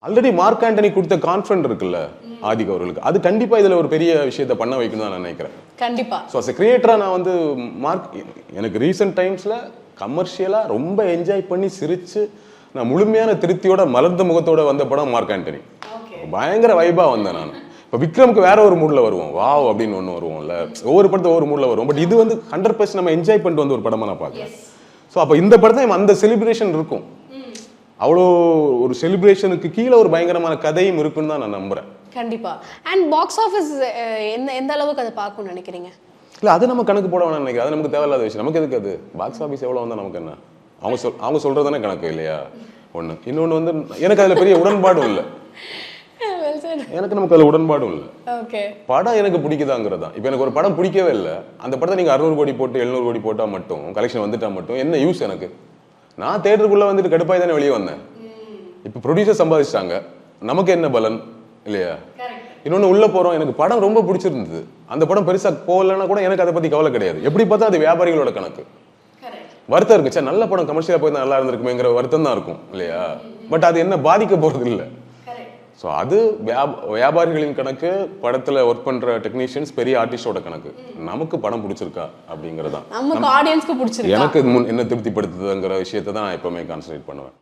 Already Mark Antony கொடுத்த confident இருக்குல்ல ஆதிக் அவர்களுக்கு, அது கண்டிப்பா இதுல ஒரு பெரிய விஷயத்தை பண்ண வைக்கணும் நான் நினைக்கிறேன். கண்டிப்பா. ஸோ அஸ் கிரியேட்டரா நான் வந்து எனக்கு ரீசெண்ட் டைம்ஸ்ல கமர்ஷியலா ரொம்ப என்ஜாய் பண்ணி சிரிச்சு நான் முழுமையான திருப்தியோட மலர்ந்த முகத்தோட வந்த படம் மார்க் ஆண்டனி. பயங்கர வைபா வந்தேன் நான். இப்போ விக்ரமுக்கு வேற ஒரு மூட்ல வருவோம், வாவ் அப்படின்னு ஒன்று வருவோம்ல, ஒவ்வொரு படத்தை ஒவ்வொரு மூட்ல வரும். பட் இது வந்து 100% நம்ம என்ஜாய் பண்ணிட்டு வந்து ஒரு படமா நான் பார்க்குறேன். ஸோ அப்போ இந்த படத்தை அந்த செலிப்ரேஷன் இருக்கும், அவ்வளோ ஒரு செலிப்ரேஷனுக்கு கீழே ஒரு பயங்கரமான கதையும் இருக்குன்னு தான் நான் நம்புறேன். கண்டிப்பா. அண்ட் பாக்ஸ் ஆஃபீஸ் எந்த அளவுக்கு அதை பார்க்கணும்னு நினைக்கிறீங்க? இல்லை, அது நம்ம கணக்கு போட வேணாம்னு நினைக்கிறேன். அது நமக்கு தேவையில்லாத விஷயம். நமக்கு எதுக்கு அது? பாக்ஸ் ஆஃபீஸ் எவ்வளோ வந்தால் நமக்கு என்ன? அவங்க சொல்றதுதானே கணக்கு இல்லையா? ஒன்று. இன்னொன்று வந்து எனக்கு அதில் பெரிய உடன்பாடும் இல்லை. நமக்கு அதில் உடன்பாடும் இல்லை. படம் எனக்கு பிடிக்குதாங்கிறது தான். இப்போ எனக்கு ஒரு படம் பிடிக்கவே இல்லை, அந்த படத்தை நீங்கள் 600 கோடி போட்டு 700 கோடி போட்டால் மட்டும், கலெக்ஷன் வந்துட்டா மட்டும் என்ன யூஸ் எனக்கு? நான் தேட்டருக்குள்ள வந்துட்டு கடுப்பாய் தானே வெளியே வந்தேன். இப்போ ப்ரொடியூசர் சம்பாதிச்சிட்டாங்க, நமக்கு என்ன பலன் இல்லையா? இன்னொன்று உள்ள போறோம், எனக்கு படம் ரொம்ப பிடிச்சிருந்தது, அந்த படம் பெருசா போகலன்னா கூட எனக்கு அதை பத்தி கவலை கிடையாது. எப்படி பார்த்தா அது வியாபாரிகளோட கணக்கு. வருத்தம் இருக்கு, சார் நல்ல படம் கமர்ஷியலா போய் நல்லா இருந்திருக்குமேங்கிற வருத்தம் தான் இருக்கும் இல்லையா? பட் அது என்ன பாதிக்க போறது இல்லை. ஸோ அது வியாபாரிகளின் கணக்கு, படத்துல ஒர்க் பண்ற டெக்னீஷியன்ஸ், பெரிய ஆர்டிஸ்டோட கணக்கு. நமக்கு படம் பிடிச்சிருக்கா அப்படிங்கறதான், நமக்கு ஆடியன்ஸ்க்கு பிடிச்சிருக்கா, எனக்கு என்ன திருப்திப்படுத்துதுங்கிற விஷயத்தை தான் நான் எப்பவுமே கான்சன்ட்ரேட் பண்ணுவேன்.